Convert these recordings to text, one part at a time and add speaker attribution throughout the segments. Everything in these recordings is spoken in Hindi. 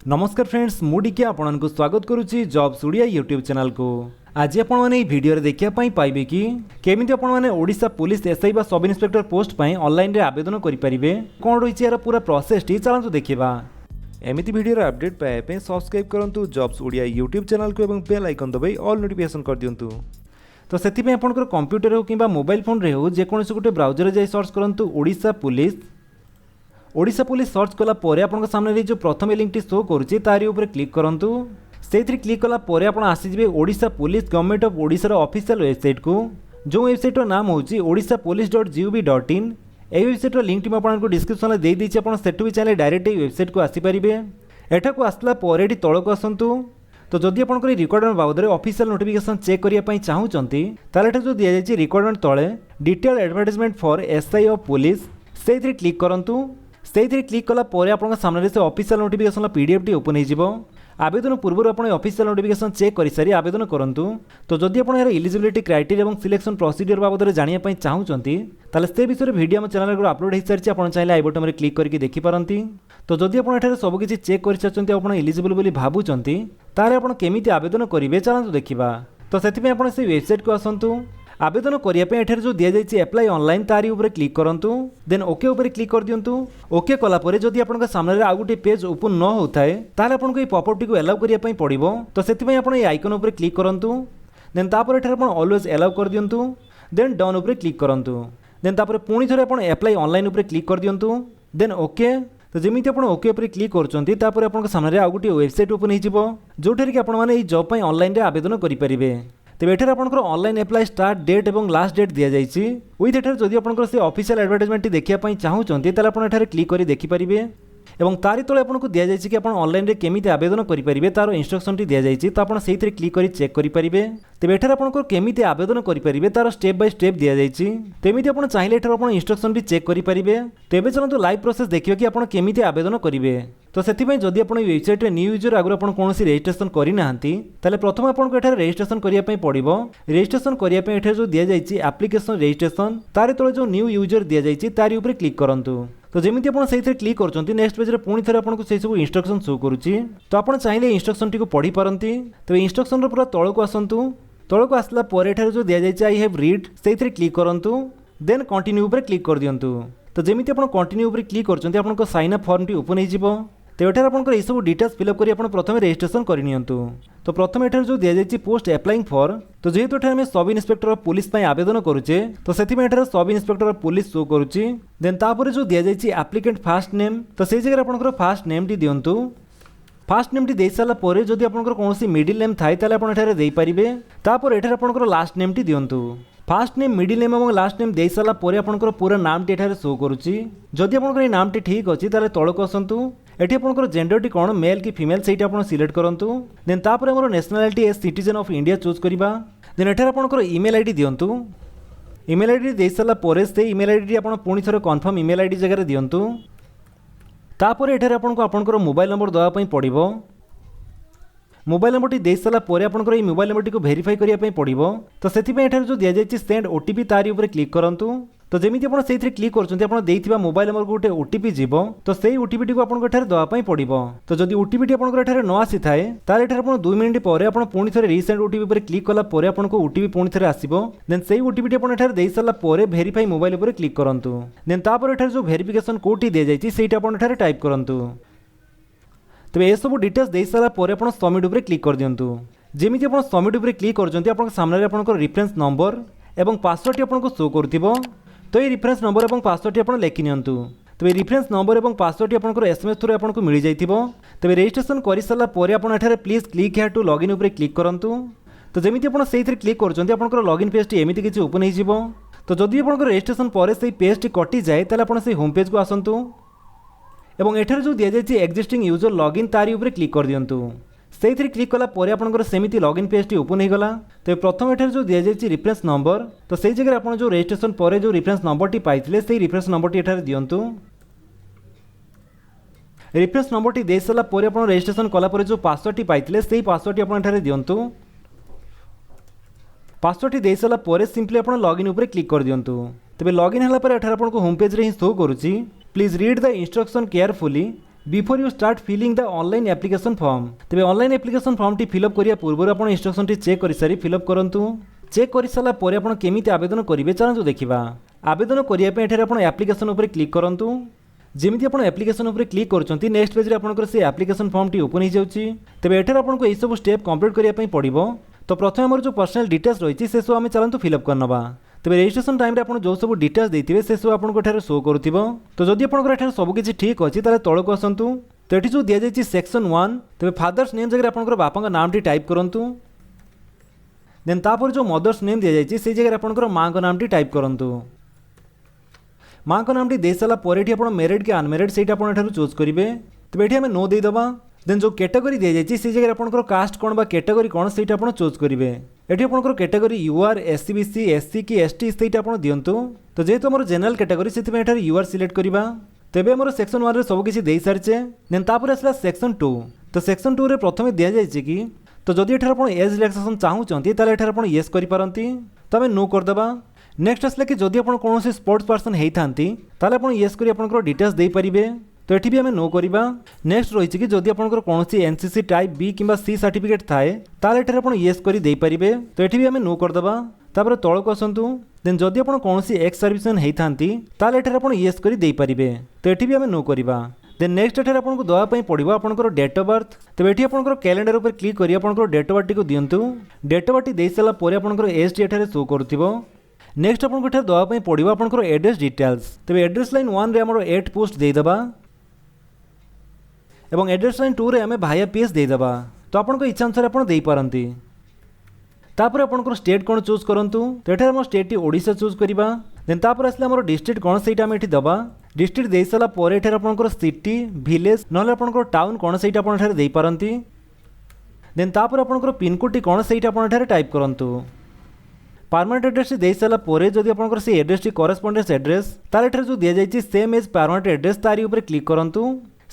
Speaker 1: नमस्कार फ्रेंड्स मुझे आपको स्वागत करुच्ची जॉब्स ओडिया यूट्यूब चैनल को। आज आप वीडियो देखापी पाइबे कि केमी आपने ओडिशा पुलिस एसआई बा सब इन्स्पेक्टर पोस्ट पर ऑनलाइन रे आवेदन करेंगे कौन रही यार पूरा प्रोसेस टी चलतु देखा। एमती वीडियो अपडेट पाइबा सब्सक्राइब करूँ जॉब्स ओडिया यूट्यूब चैनल को और बेल आइकन दबाई ऑल नोटिफिकेशन कर दिंतु। तो से आपंकर कंप्यूटर हो कि मोबाइल फोन रे हो जेकोसी गोटे ब्राउजर जाई सर्च करूँ ओडिशा पुलिस सर्च कला आपन सामने जो प्रथम लिंक शो करुच्ची तारी ऊपर क्लिक करूँ। से क्लिक कला आप आसीजे Odisha police government of Odisha official website को जो वेबसाइट नाम होची odishapolice.gov.in। यह वेबसाइट लिंक आपको डिस्क्रिप्शन में दे देती सेठू भी चाहिए डायरेक्ट वेबसाइट को आसीपारे। एठाक आसला ये तौक आसतु। तो जदि आप रिक्वायरमेंट बाबद में ऑफिशियल नोटिफिकेशन चेक करने चाहूँगी ताले जो दि जाए रिक्वायरमेंट तले detail advertisement for SI of police से क्लिक करूँ। से क्लिक कला आपन सामने से official notification PDF T open हो। आवेदन पूर्व आप ऑफिशियल नोटिफिकेशन चेक कर सारी आवेदन करूँ। तो जदि आप एलिजिबिलिटी क्राइटेरिया और सिलेक्शन प्रोसीजर बाबद में जानापी चाहूँगी ताले से विषय वीडियो आम चैनल को अपलोड हो सारी आप चाहिए आई बटन में क्लिक करके देखिपारती। तो जदि आप सबकि चेक कर सारी आप एलिजिबल बोली भावुंट ताले आप केमी आवेदन करेंगे चलतु देखा। तो से वेबसाइट को आसतु। आवेदन करने जो दि जाए एप्लाई ऑनलाइन तारी ऊपर क्लिक करूँ। देन ओके ऊपर क्लिक कर दिंतु। ओके कलापर जदि आप सामने आउ गोटे पेज ओपन न होता है ताले आपको ये पॉपअप टी एलाउ करने पड़ो। तो से आइकन ऊपर क्लिक करूँ। देन तापर ऑलवेज एलाउ कर दिंतु। देन डन ऊपर क्लिक करूँ। देन तापर पुणी थे आप एप्लाई ऑनलाइन ऊपर क्लिक कर दिंतु। Then okay. तो जमी आप ओके ऊपर क्लिक कर सामने आउ गोटे वेबसाइट ओपन हो जोठे कि आपने जॉब पर ऑनलाइन आवेदन करेंगे। तेज एठार आपंकर ऑनलाइन एप्लाई स्टार्ट डेट और लास्ट डेट दि जाइए। विथ एठार जदि आपंकर से ऑफिशियल एडवर्टाइजमेंट देखापी चाहूँगी ताले आप एठार क्लिक कर देखिपारे। और तारी तले आपको दि जाए कि आप ऑनलाइन केमी आवेदन करेंगे तार इंस्ट्रक्शन टी दि जाए तो आप क्लिक कर चेक करेंगे। तेज एठार आपंकर केमी आवेदन करेंगे तार स्टेप बाय स्टेप दि जाए। तेमती आप चाहिए एठार आप इंस्ट्रक्शन भी चेक करेंगे। तेज चलते लाइव प्रोसेस देखिए कि आप केमी आवेदन करेंगे। तो से जदि आप वेबसाइट न्यू यूजर आगुरी आप कौन रजिस्ट्रेशन करना प्रथम आपको एठार रजिस्ट्रेशन करने पड़ो। रजिस्ट्रेशन करने जो दि जाए एप्लिकेशन रजिस्ट्रेशन तार तले जो न्यू यूजर दि जाए तारी ऊपर क्लिक करूँ। तो जमी आप क्लिक कर नेक्स्ट पेज पुणी थे आपको से सब इंस्ट्रक्शन शो करुच्ची। तो आप चाहिए इंस्ट्रक्शन टी पढ़ी पारती। तो इंस्ट्रक्शन पूरा तौक आसतु। तौक आसला जो दि जाए आई हैव रीड से क्लिक करूँ। देन कंटिन्यू ऊपर क्लिक कर दिंतु। तो जमी आप कंटिन्यू ऊपर क्लिक कर साइन अप फॉर्म टी ओपन हो। तो एठार आपंकर ये सब डिटेल्स फिलअप कर प्रथम रजिस्ट्रेशन करनी। तो प्रथम एठार जो दि जाए पोस्ट एप्लाइंग फॉर तो जेहेतु एठार सब इन्स्पेक्टर ऑफ पुलिस आवेदन करुचे तो से sub inspector of police show करुच्ची। देन तापर जो दि जाए एप्लिकेंट फास्ट नेम तो से जगह आपंकर फास्ट नेम टी दिंतु। फास्ट नेम टी दे सारापर जदि आपंकर कौन मिडिल नेम थाए ताले आपण एठार दे पारिबे। तापर एठार आपंकर लास्ट नेम टी दिंतु। फास्ट नेम मिडिल नेम और लास्ट नेम दे सारापर आपंकर पूरा नाम टी एठार शो करुच्ची। जदि आपंकर ये नाम टी ठीक अच्छी ताले तौक आसतु। एटी आपंकर जेंडर टी कौन मेल कि फीमेल से आप सिलेक्ट करूँ। देन तापर आमर nationality as citizen of India choose करवा। देन एठार आपंकर ईमेल आईडी दिंतु। ईमेल आईडी दे सारापर से ईमेल आईडी आप पुणी थे कन्फर्म ईमेल आईडी जगह दिंतु। तापर एठार आपको आपंकर मोबाइल नंबर देवाई पड़ो। मोबाइल नंबर टी दे सारापर आपंकर ये मोबाइल नंबर टी को वेरीफाई करने पड़ो। तो से जो दि जाए सेंड ओटीपी तारी ऊपर क्लिक करूँ। तो जमी आप क्लिक कर मोबाइल नंबर को गोटे ओटीपी जीव तो से ओटीपी टी आपको देवाई पड़ो। तो जब ओटीपी टी आपंकर न आसी थाए ताले आप 2 मिनट पर पुणी थे रिसेंड ओटीपी पर क्लिक कला आपको ओटीपी पुणी थे आसो। देन से ओटीपी टी आप दे सारापर वेरीफाई मोबाइल पर क्लिक करूँ। देन तापर जो वेरिफिकेशन कोड टी दि जाए से टाइप करूँ। तो ये सब डिटेल्स दे सारापर आप सबमिट ऊपर क्लिक कर दिंतु। जमी आप सबमिट ऊपर क्लिक कर सामने आपंकर रिफरेन्स नंबर और पासवर्ड टी आपको शो कर। तो ये रिफरेन्स नंबर और पासवर्ड टी आप लिखि नियंतु। तो ये रिफरेन्स नंबर और पासवर्ड टी आपको एसएमएस थ्रू आपको मिल जाइथिबो। तो रजिस्ट्रेशन कर सारापर आप please click here to login ऊपर क्लिक करूँ। तो जमी आप क्लिक कर लॉगिन पेज टी एमती किसी ओपन हो। तो जदि आप रजिस्ट्रेशन पर से पेज टी कटि जाए ताले आप होम पेज को आसतु। एवं एठार जो दि जाए एक्जिस्टिंग यूजर लॉगिन तारी ऊपर क्लिक कर दिंतु। से क्लिक कला आपंकर सेमती लॉगिन पेज टी ओपन होगला। तो प्रथम एठार जो दि जाए रिफरेन्स नंबर तो से जगह आप जो रजिस्ट्रेशन पर जो रिफरेन्स नंबर टी पाइथिले से रिफरेन्स नंबर टी एठार दिंतु। रिफरेन्स नंबर टी दे सारापर आप रजिस्ट्रेशन कलापर जो पासवर्ड टी पाइथिले से पासवर्ड टी आप एठार दिंतु। पासवर्ड टी दे सारापर सिंपली आप लॉगिन ऊपर क्लिक कर दिंतु। तेज लॉगिन होला पर एठार आपको होम पेज रे ही शो करुच्ची। Please read the instruction carefully before you start filling the online application form तेज ऑनलाइन एप्लिकेशन फॉर्म टी फिलअप करिया पूर्व आप इंस्ट्रक्शन टी चेक कर सारी फिलअप करंतु चेक कर सारा पर आप केमिति आवेदन करेंगे चलतु देखा आवेदन करने एप्लिकेशन उपर क्लिक करंतु जमी आप एप्लिकेशन उपर क्लिक कर नेक्स्ट पेज रे आपनकर से एप्लिकेशन फॉर्म टी ओपन हो जाउची तेबे एठार आपनको एई सब स्टेप कंप्लीट करिया पड़ो तो प्रथम आमर जो पर्सनल डिटेल्स रही से सब आम चलतु फिलअप करनवा तेज रजिस्ट्रेशन टाइम आप जो सब डिटेल्स देते से सब आपको एठार शो करुथिबो तो जदि आपनकर एठार सब किछि ठीक अछि ताले तळको आसंतु तो एठी जो दिया जायछि सेक्शन 1 तेबे फादर्स नेम जगह आपनकर बापांका नाम टी टाइप करंतु देन तापर जो मदर्स नेम दिया जायछि से जगह आपनकर मां का नाम टी टाइप करंतु मां का नाम टी दे साला पर एठी आपण मैरिड कि अनमैरिड सेटा आपण एठारु चूज करिवे तबे एठी हमें नो दे दबा देन जो कैटेगरी दिया जायछि से जगह आपनकर कास्ट कोन बा कैटेगरी कोन सेटा आपण चूज करिवे एठी आपनकर कैटेगरी यूआर एससीबीसी एससी कि एसटी सेटा आपण दियंतु तो जेहेतु हमर जनरल कैटेगरी सेति में एठार यूआर सिलेक्ट करिबा तेबे हमर सेक्शन 1 रे सब किछि देई सारचे देन तापर असला सेक्शन 2 तो सेक्शन 2 रे प्रथमे दिया जायछि कि तो जदि एठार आपण एज रिलैक्सेशन चाहूचंती ताले एठार आपण यस करि पारंती तो हमें नो कर देबा नेक्स्ट आसला कि जदि आपण कोनोसी स्पोर्ट्स पर्सन हेइथांती ताले आपण यस करि आपनकर डिटेल्स देई परिबे तो एठी भी हमें नो करिबा नेक्स्ट रही कि जदि आपनकर कोनोसी एनसीसी टाइप बी किंबा सी सर्टिफिकेट थाए ताले एठार आपण यस करि देई परिबे तो एठी भी हमें नो कर देबा तापर तळको आसंतु देन जदि आपण कोनोसी एक्स सर्विसमैन हेइथांती ताले एठार आपण यस करि देई परिबे तो एठी भी हमें नो करिबा देन नेक्स्ट एठार आपनको दवा पई पड़िबो आपनकर डेट ऑफ बर्थ तबे एठी आपनकर कैलेंडर ऊपर क्लिक करि आपनकर डेट ऑफ बर्थ टी को दियंतु डेट ऑफ बर्थ देई साला परे आपनकर एज टी एठार शो करथिबो नेक्स्ट आपको एठार दवा पई पड़िबो आपनकर एड्रेस डिटेल्स तबे एड्रेस लाइन 1 रे हमर 8 पोस्ट देई दबा एवं एड्रेस लाइन 2 रे हमें भाया पीएस देई दबा तो आपनको इच्छा अनुसार आपन देई पारंती तापर आपनकर स्टेट कोन चूज करंतु तो एठार हम स्टेट टी ओडिशा चूज करिबा देन तापर आसला हमर डिस्ट्रिक्ट कोन सेटा हम एठी दबा डिस्ट्रिक्ट देई साला परे एठार आपनकर सिटी विलेज नले आपनकर टाउन कोन सेटा आपन एठार देई पारंती देन तापर आपनकर पिन कोड टी कोन सेटा आपन एठार टाइप करंतु परमानेंट एड्रेस दे सारा परे जदि आपनकर से एड्रेस टी करेस्पोंडेंस एड्रेस तार एठार जो दिया जायछि सेम एज परमानेंट एड्रेस तारी ऊपर क्लिक करंतु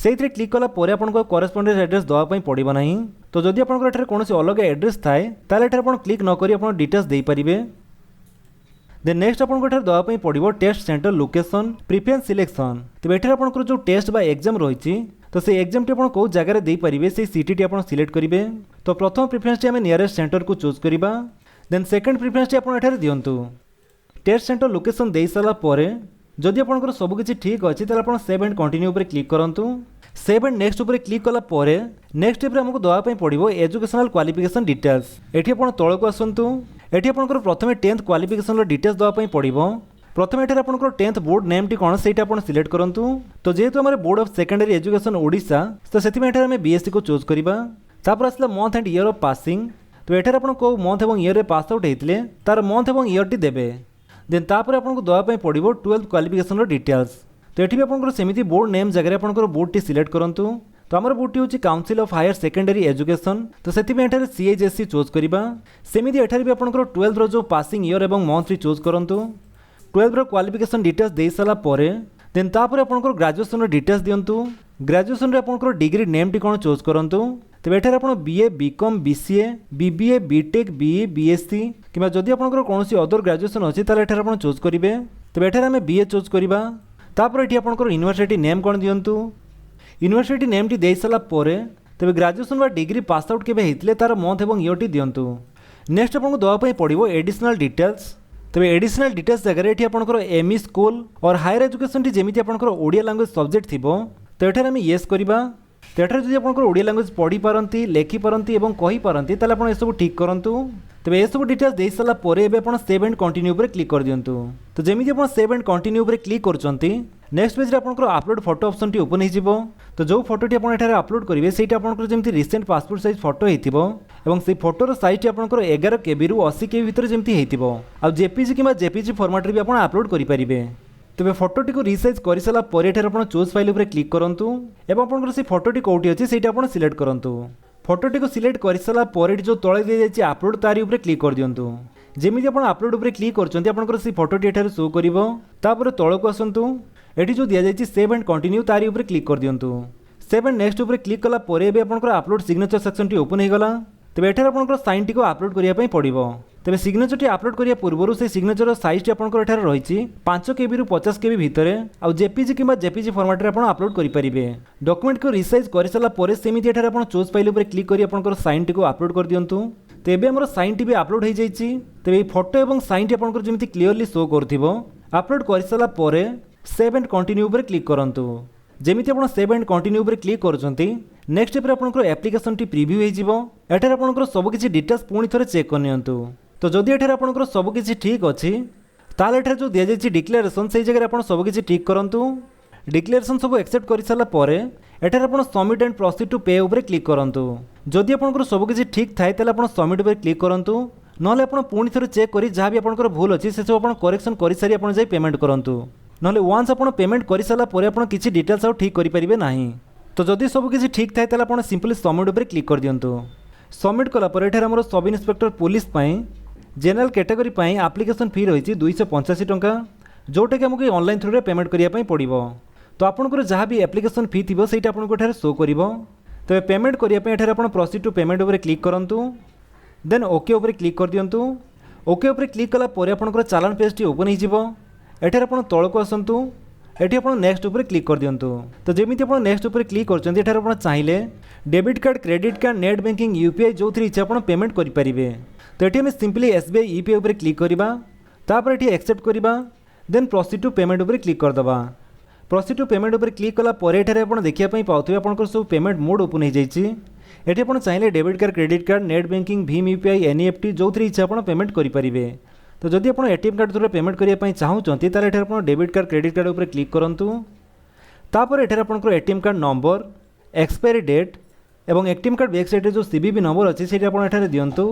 Speaker 1: सेइथरे क्लिक कला परे आपनको करेस्पोंडेंस एड्रेस दवा पई पड़िबो नाही तो जदि आपनकर एठार कोनोसी अलग एड्रेस थाए ताले एठार आपन क्लिक न करी आपन डिटेल्स देई परिबे देन नेक्स्ट आपनको एठार दवा पई पड़िबो test centre location preference selection तो एठार आपनकर जो टेस्ट बा एग्जाम रहिछि तो से एग्जाम टी आपन को जगह रे देई परिबे से सिटी टी आपन सिलेक्ट करिवे तो प्रथम प्रिफरेंस टी हमें नियरेस्ट सेंटर को चूज करिबा देन सेकंड प्रिफरेंस टी आपन एठार दियंतु टेस्ट सेंटर लोकेशन देई साला परे जदि आपनकर सब किछि ठीक अछि ताले आपन सेव एंड कंटिन्यू ऊपर क्लिक करंतु सेव एंड नेक्स्ट ऊपर क्लिक कला परे नेक्स्ट स्टेप रे हमको दवा पई पड़िबो एजुकेशनल क्वालिफिकेशन डिटेल्स एठी आपन तळको आसंतु एठी आपनकर प्रथमे 10th क्वालिफिकेशन रो डिटेल्स दवा पई पड़िबो प्रथमे एठार आपनकर 10th बोर्ड नेम टी कोन सेटा आपन सिलेक्ट करंतु तो जेहेतु हमर board of secondary education Odisha तो सेति में एठार हम बीएससी को चूज करिबा तापर आसला month and year of passing तो एठार आपन को मंथ एवं ईयर रे पास आउट हेतिले तार मंथ एवं ईयर टी देबे देन तापर आपन को दवा पई पड़िबो 12th क्वालिफिकेशन रो डिटेल्स तो एठी भी आपनकर सेमिति बोर्ड नेम जगह आपनकर बोर्ड टी सिलेक्ट करंतु तो हमर बोर्ड टी होची council of higher secondary education तो सेति में एठार सीएचएससी चूज करिबा सेमिति एठार भी आपनकर 12th रो जो पासिंग ईयर एवं मंथ टी चूज करंतु 12th रो क्वालिफिकेशन डिटेल्स देई साला परे देन तापर आपनकर ग्रेजुएशन रो डिटेल्स दियंतु ग्रेजुएशन रे आपनकर डिग्री नेम टी कोन चूज करंतु तो एठार आपन BA BCom BCA BBA BTech BE BSc किबा जदि आपनकर कोनोसी अदर ग्रेजुएशन अछि ताले एठार आपन चूज करिवे तो एठार हमें बीए चूज करिबा तापर एठी आपनकर यूनिवर्सिटी नेम कोन दियंतु यूनिवर्सिटी नेम टी देई साला परे तबे ग्रेजुएशन वा डिग्री पास आउट केबे हेतिले तार मंथ एवं ईयर टी दियंतु नेक्स्ट आपनको दवा पई पड़िबो एडिशनल डिटेल्स तबे एडिशनल डिटेल्स जगह एठी आपनकर एमई स्कूल और हायर एजुकेशन टी जेमिति आपनकर ओडिया लैंग्वेज सब्जेक्ट थिबो तो एठार हम यस करिबा तो एठार जदि आपनकर ओडिया लैंग्वेज पढ़ी पारंती लेखि पारंती एवं कहि पारंती ताले आपन ए सब ठीक करंतु तबे ए सब डिटेल्स देई साला परे एबे आपन सेव एंड कंटिन्यू ऊपर क्लिक कर दियंतु तो जेमिति आपन सेव एंड कंटिन्यू ऊपर क्लिक करचंती नेक्स्ट पेज रे आपनकर अपलोड फोटो ऑप्शन टी ओपन हिजिबो तो जो फोटो टी आपन एठार अपलोड करिवे सेटा आपनकर जेमिति रिसेंट पासपोर्ट साइज फोटो हेतिबो एवं से फोटो रो साइज टी आपनकर 11 केबी रु 80 केबी भीतर जेमिति हेतिबो आ जेपीजी किबा जेपीजी फॉर्मेट रे भी आपन अपलोड करि परिबे तबे फोटो टी को रिसाइज कर सारा पर एठार आपन चूज फाइल ऊपर क्लिक करंतु एवं आपनकर से फोटो टी कोठी अछि सेटा आपन सिलेक्ट करंतु फोटो टी को सिलेक्ट कर सारा पर जो तळे दे जायछि अपलोड तारी ऊपर क्लिक कर दियंतु जेमिति आपन अपलोड ऊपर क्लिक करचंती आपनकर से फोटो टी एठार शो करिवो तापर तळको आसंतु एठी जो दिया जायछि सेव एंड कंटिन्यू तारी ऊपर क्लिक कर दियंतु सेव एंड नेक्स्ट ऊपर क्लिक कला पर एबे आपनकर अपलोड सिग्नेचर सेक्शन टी ओपन हे गला तेज एठार आपंकर साइन टी अपलोड करने पड़ो। तेज सिग्नेचर टी अपलोड करने पूर्व से सिग्नेचर साइज टी आपंकर एठार रही 5 KB रु 50 KB भितर आउ जेपीजी कि जेपीजी फॉर्मेट रे आपण अपलोड करेंगे। डॉक्यूमेंट को रिसाइज कर सारापर सेमती एठार आप चूज फाइल पर क्लिक कर आपंकर साइन टी अपलोड कर दिंतु। तेज आम साइन टी भी अपलोड हो जाइए। तेज फोटो और साइन टी आपंकर जमी क्लीयरली शो कर अपलोड कर सारापर सेव एंड कंटिन्यू पर क्लिक करूँ। जमीती आप सेव एंड कंटिन्यू पर क्लिक करते नेक्स्ट स्टेप आपंकर एप्लिकेशन टी प्रिव्यू हो एठार आपंकर सबकि डिटेल्स पुणी थे चेक करनियंतु। तो जदि एठार आपंकर सबकि ठीक अच्छी ताल एठार जो दि जाइए डिक्लेरेशन से जगह आप सबकि ठीक करूँ। डिक्लेरेशन सब एक्सेप्ट कर सारापर एठार आप सबमिट एंड प्रोसीड टू पे उपर क्लिक करूँ। जदि आपंकर सबकि ठीक थाए ताले आप सबमिट पर क्लिक करूँ ना पुणी थे चेक कर जहाँ भी आपंकर भूल अच्छी से सब करेक्शन कर सारी आप पेमेंट करूँ। ना वन्स आप पेमेंट कर सारापर आप किसी डिटेल्स आउ ठीक करेंगे ना। तो जदि सबकि ठीक थाए ताले आप सिंपली सबमिट उपर क्लिक कर दिंतु। सबमिट कलापर एठार आमर sub inspector police general category application fee रही 285 टंका जोटा कि आमको ऑनलाइन थ्रू रे पेमेंट करने पड़ो। तो आपंकर जहाँ भी एप्लिकेशन फी थी से आपको एठार शो कर। तेज पेमेंट करने एठार आप प्रोसीड टू पेमेंट उपर क्लिक करूँ। देन ओके उपर क्लिक कर दिंतु। ओके उपर क्लिक कलापर आपंकर चालान पेज टी ओपन हो एठार आप तौक आसतु। एटी आप नेक्स्ट उपर क्लिक कर दिंतु। तो जमीती आप नेक्स्ट उपर क्लिक कर आप चाहिए debit card credit card net banking UPI जो थी इच्छा आप पेमेंट करेंगे। तो ये आम सिंपली एसबीआई यूपीआई उपर क्लिक करवा तापर ये एक्सेप्ट करवा देन प्रोसीड टू पेमेंट उपर क्लिक करदे। प्रोसीड टू पेमेंट उपर क्लिक कलापर ये आप देखा पाते आपंकर सब पेमेंट मोड ओपन हो जाइए। ये आप चाहिए debit card credit card net banking Bhim UPI NEFT जो थी इच्छा आप पेमेंट करेंगे। तो जदि आप एटीएम कार्ड थ्रू पेमेंट करने चाहते ताले एठार आप डेबिट कार्ड क्रेडिट कार्ड उपर क्लिक करूँ। तापर एठार आपंकर ATM card number expiry date और एटीएम कार्ड बैक साइड जो सीवीवी नंबर अच्छी से एठार दिंतु।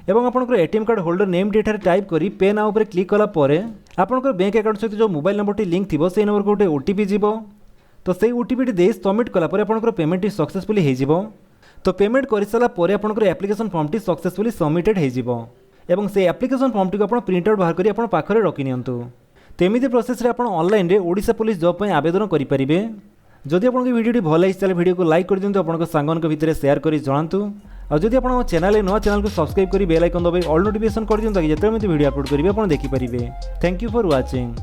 Speaker 1: एवं आपंकर एटीएम कार्ड होल्डर नेम टी एठार टाइप करी पे नाउ उपर क्लिक कलापर आपंकर बैंक अकाउंट सहित जो मोबाइल नंबर टी लिंक थी से नंबर को गोटे ओटीपी जीव। तो से ओटीपी टी दे सबमिट कलापर आपंकर पेमेंट टी सक्सेसफुली हो। तो पेमेंट कर सारापर आपंकर application form T successfully submitted हो एवं से एप्लिकेशन फॉर्म टी को प्रिंट आउट बाहर कर पाखे रखि नियंतु। तो एमती प्रोसेस आप ऑनलाइन रे ओडिशा पुलिस जॉब आवेदन करेंगे। जदि आपको वीडियो भल लगी वीडियो को लाइक कर दिंतु आपन सांगन भितर शेयर कर जनातु। और जदि आप चैनल नुआ चैनल को सब्सक्राइब कर बेल आइकन दबाई ऑल नोटिफिकेशन कर दिंतु जिते वीडियो अपलोड करेंगे आप देखिपारे। Thank you for watching.